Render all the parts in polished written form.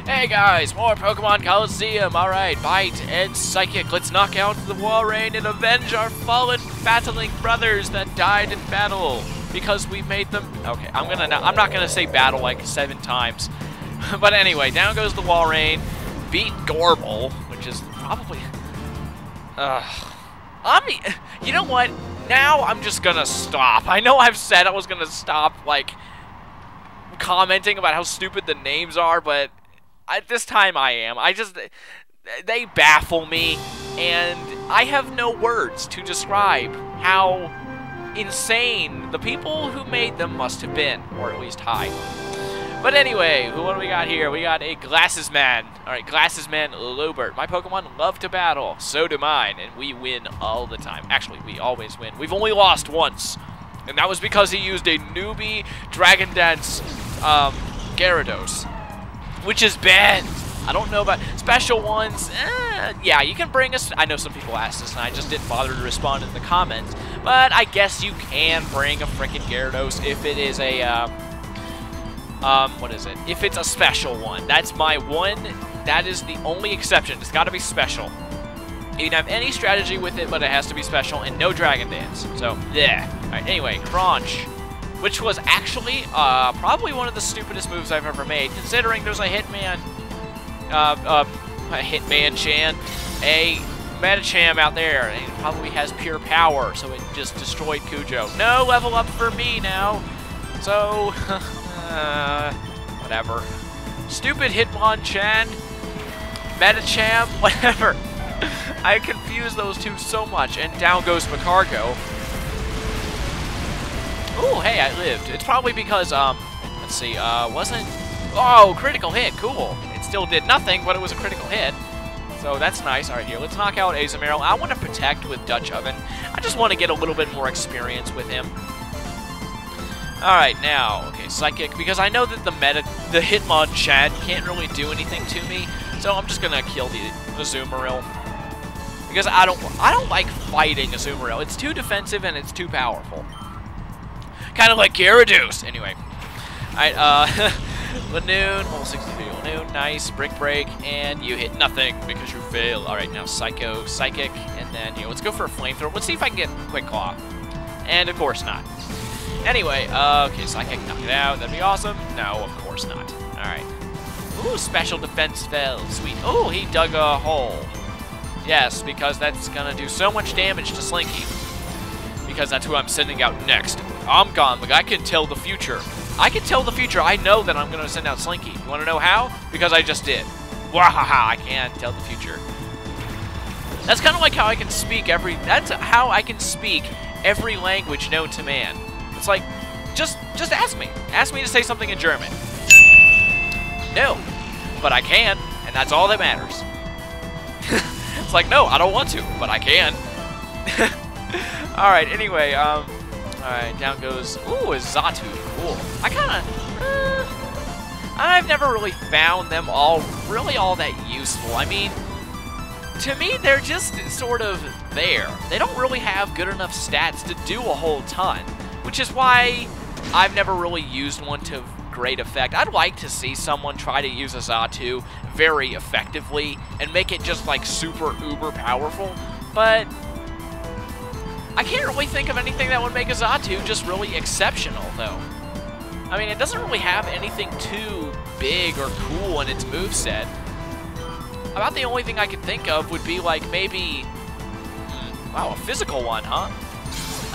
Hey guys, more Pokemon Colosseum. Alright, Bite and Psychic. Let's knock out the Walrein and avenge our fallen battling brothers that died in battle. Because we made them... Okay, I'm not gonna say battle like 7 times. But anyway, down goes the Walrein. Beat Gorbel, which is probably... You know what? Now I'm just gonna stop. I know I've said I was gonna stop, like, commenting about how stupid the names are, but... this time I am. They baffle me, and I have no words to describe how insane the people who made them must have been, or at least high. But anyway, what do we got here? We got a Glasses Man. Alright, Glasses Man Lobert. My Pokemon love to battle, so do mine, and we win all the time. Actually, we always win. We've only lost once, and that was because he used a newbie Dragon Dance Gyarados. Which is bad. I don't know about special ones. Yeah, you can bring us. I know some people asked this, and I just didn't bother to respond in the comments. But I guess you can bring a freaking Gyarados if it is a what is it? If it's a special one. That's my one. That is the only exception. It's got to be special. You can have any strategy with it, but it has to be special and no Dragon Dance. So yeah. All right. Anyway, Crunch. Which was actually probably one of the stupidest moves I've ever made, considering there's a Hitman, Hitmonchan, a Medicham out there, and it probably has pure power, so it just destroyed Cujo. No level up for me now, so, whatever. Stupid Hitmonchan, Medicham, whatever. I confuse those two so much, and down goes Picargo. Ooh, hey, I lived. It's probably because, let's see, wasn't... Oh, critical hit, cool. It still did nothing, but it was a critical hit. So that's nice. All right, here, let's knock out Azumarill. I want to protect with Dutch Oven. I just want to get a little bit more experience with him. All right, now, okay, Psychic, because I know that the Hitmonchan can't really do anything to me, so I'm just going to kill the Azumarill. Because I don't like fighting Azumarill. It's too defensive and it's too powerful. Kind of like Gyarados. Anyway. Alright, Lanoon, level 63 Lanoon, nice, Brick Break, and you hit nothing because you fail. Alright, now Psycho, Psychic, and then, you know, let's go for a Flamethrower. Let's see if I can get Quick Claw. And of course not. Anyway, okay, Psychic, knock it out, that'd be awesome. No, of course not. Alright. Ooh, Special Defense fell, sweet. Oh, he dug a hole. Yes, because that's gonna do so much damage to Slinky. Because that's who I'm sending out next. I'm gone, but I can tell the future. I can tell the future. I know that I'm going to send out Slinky. You want to know how? Because I just did. Wahaha, I can tell the future. That's kind of like how I can speak every... That's how I can speak every language known to man. It's like, just ask me. Ask me to say something in German. No, but I can, and that's all that matters. It's like, no, I don't want to, but I can. Alright, anyway, alright, down goes, ooh, a Xatu, cool. I've never really found them all really all that useful. I mean, to me, they're just sort of there. They don't really have good enough stats to do a whole ton, which is why I've never really used one to great effect. I'd like to see someone try to use a Xatu very effectively and make it just, like, super uber powerful, but I can't really think of anything that would make a Xatu just really exceptional, though. I mean, it doesn't really have anything too big or cool in its moveset. About the only thing I could think of would be, like, maybe... wow, a physical one, huh?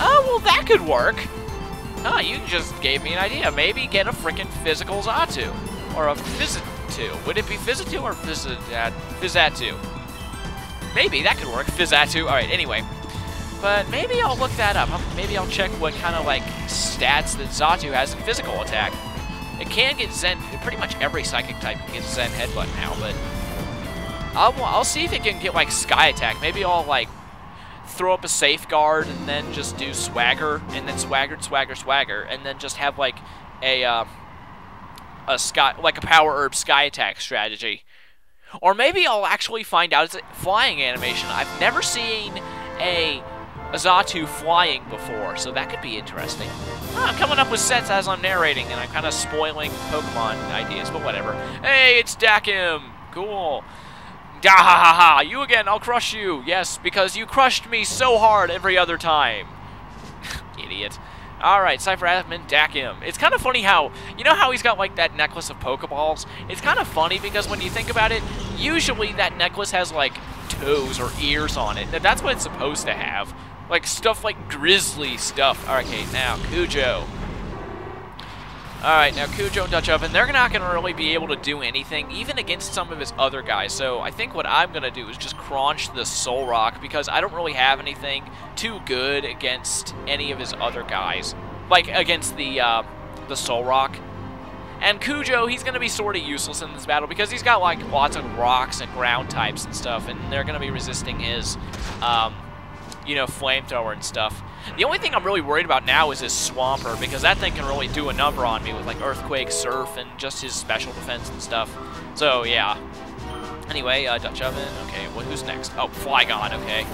Oh, well, that could work. Oh, you just gave me an idea. Maybe get a frickin' physical Xatu. Or a Fizzatu. Would it be Fizzatu or Fizzatu? Maybe, that could work. Fizzatu. Alright, anyway. But maybe I'll look that up. Maybe I'll check what kind of, like, stats that Xatu has in physical attack. It can get Zen... Pretty much every Psychic type can get Zen Headbutt now, but... I'll see if it can get, like, Sky Attack. Maybe I'll, like, throw up a Safeguard and then just do Swagger, and then Swagger, and then just have, like, a Power Herb Sky Attack strategy. Or maybe I'll actually find out it's a flying animation. I've never seen a Xatu flying before, so that could be interesting. I'm coming up with sets as I'm narrating, and I'm kind of spoiling Pokemon ideas, but whatever. Hey, it's Dakim! Cool. Da ha ha ha! You again, I'll crush you! Yes, because you crushed me so hard every other time. Idiot. Alright, Cypher Admin, Dakim. It's kind of funny how, you know how he's got like that necklace of Pokeballs? It's kind of funny because when you think about it, usually that necklace has like toes or ears on it. That's what it's supposed to have. Like stuff like grizzly stuff. Alright, okay, now Cujo. Alright, now Cujo and Dutch Oven, they're not going to really be able to do anything, even against some of his other guys. So I think what I'm going to do is just crunch the Soul Rock, because I don't really have anything too good against any of his other guys. Like, against the Soul Rock. And Cujo, he's going to be sort of useless in this battle, because he's got, like, lots of rocks and ground types and stuff, and they're going to be resisting his, you know, flamethrower and stuff. The only thing I'm really worried about now is his Swampert, because that thing can really do a number on me with, like, Earthquake, Surf, and just his special defense and stuff. So, yeah. Anyway, Dutch Oven. Okay, well, who's next? Oh, Flygon, okay.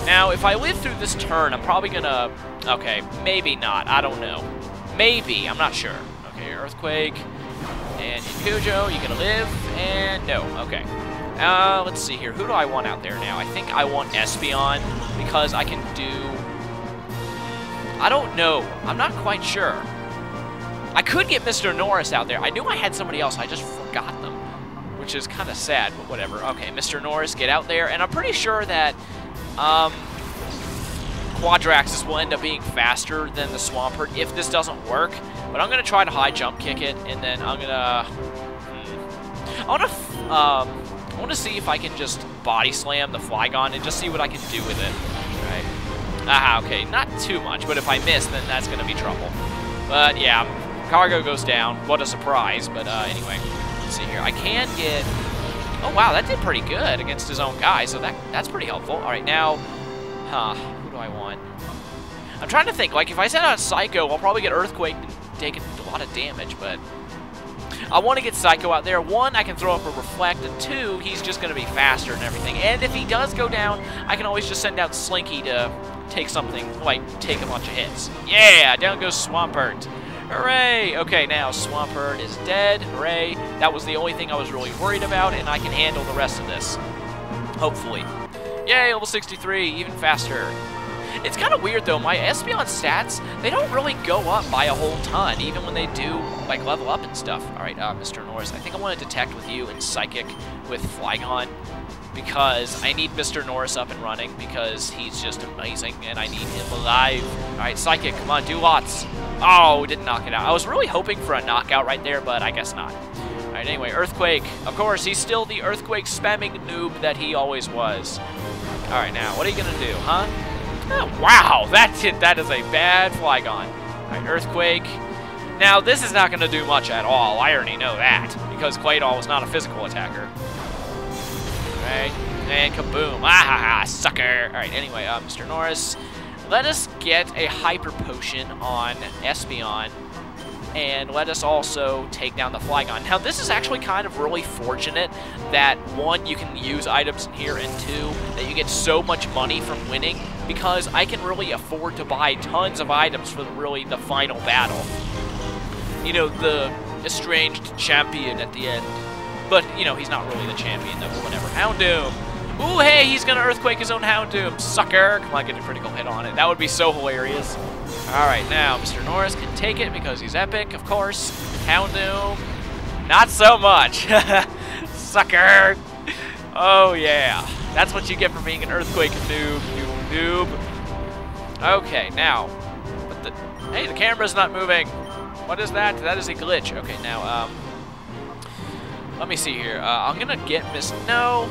Now, if I live through this turn, I'm probably gonna... Okay, maybe not. I don't know. Maybe. I'm not sure. Okay, Earthquake. And Cujo, you gonna live? And no. Okay. Let's see here. Who do I want out there now? I think I want Espeon, because I can do... I don't know. I'm not quite sure. I could get Mr. Norris out there. I knew I had somebody else. I just forgot them, which is kind of sad, but whatever. Okay, Mr. Norris, get out there. And I'm pretty sure that Quadraxis will end up being faster than the Swampert if this doesn't work. But I'm going to try to high jump kick it, and then I'm going to... I want to see if I can just body slam the Flygon and just see what I can do with it. Right. Ah, okay, not too much, but if I miss, then that's going to be trouble. But, yeah, Cargo goes down. What a surprise, but anyway. Let's see here. I can get... Oh, wow, that did pretty good against his own guy, so that's pretty helpful. All right, now... who do I want? I'm trying to think. Like, if I send out Psycho, I'll probably get Earthquake and take a lot of damage, but... I want to get Psycho out there. One, I can throw up a Reflect, and two, he's just going to be faster and everything. And if he does go down, I can always just send out Slinky to take something, like, take a bunch of hits. Yeah, down goes Swampert. Hooray! Okay, now Swampert is dead. Hooray. That was the only thing I was really worried about, and I can handle the rest of this. Hopefully. Yay, level 63, even faster. It's kind of weird, though. My Espeon stats, they don't really go up by a whole ton, even when they do, like, level up and stuff. All right, Mr. Norris, I think I want to Detect with you and Psychic with Flygon, because I need Mr. Norris up and running, because he's just amazing, and I need him alive. All right, Psychic, come on, do lots. Oh, didn't knock it out. I was really hoping for a knockout right there, but I guess not. All right, anyway, Earthquake. Of course, he's still the Earthquake spamming noob that he always was. All right, now, what are you going to do, huh? Oh, wow, that is a bad Flygon. All right, Earthquake. Now, this is not going to do much at all. I already know that, because Claydol was not a physical attacker. All right, and kaboom. Ah, ha, ha, sucker. All right, anyway, Mr. Norris, let us get a Hyper Potion on Espeon, and let us also take down the Flygon. Now, this is actually kind of really fortunate that, one, you can use items in here, and two, that you get so much money from winning, because I can really afford to buy tons of items for really the final battle. You know, the estranged champion at the end. But, you know, he's not really the champion, though, but whatever. Houndoom! Ooh, hey, he's gonna Earthquake his own Houndoom. Sucker! Come on, get a critical hit on it. That would be so hilarious. Alright, now, Mr. Norris can take it because he's epic, of course. Houndoom. Not so much. Sucker! Oh, yeah. That's what you get for being an Earthquake noob, noob. Okay, now. Hey, the camera's not moving. What is that? That is a glitch. Okay, now, let me see here. I'm gonna get No.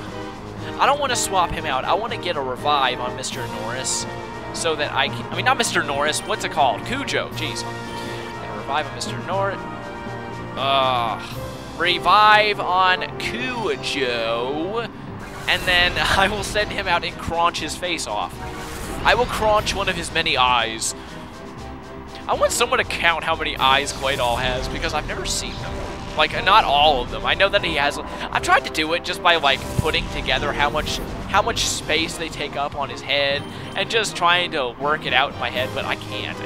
I don't want to swap him out. I want to get a revive on Mr. Norris so that I can... I mean, not Mr. Norris. What's it called? Cujo. Jeez. Gonna revive on Mr. Norris. Revive on Cujo. And then I will send him out and crunch his face off. I will crunch one of his many eyes. I want someone to count how many eyes Claydol has, because I've never seen them. Like, not all of them. I know that he has... I've tried to do it just by, like, putting together how much space they take up on his head, and just trying to work it out in my head, but I can't.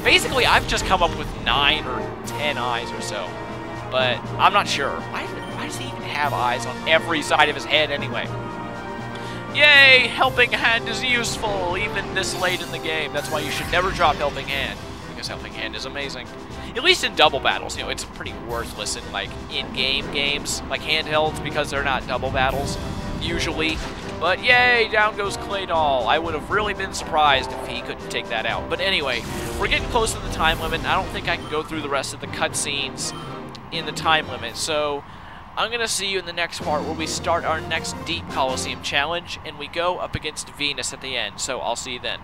Basically, I've just come up with 9 or 10 eyes or so. But I'm not sure. Why does he even have eyes on every side of his head anyway? Yay! Helping Hand is useful, even this late in the game. That's why you should never drop Helping Hand, because Helping Hand is amazing. At least in double battles, you know, it's pretty worthless in, like, in-game games, like handhelds, because they're not double battles, usually. But yay, down goes Claydol. I would have really been surprised if he couldn't take that out. But anyway, we're getting close to the time limit. I don't think I can go through the rest of the cutscenes in the time limit, so I'm going to see you in the next part where we start our next Deep Colosseum challenge, and we go up against Venus at the end, so I'll see you then.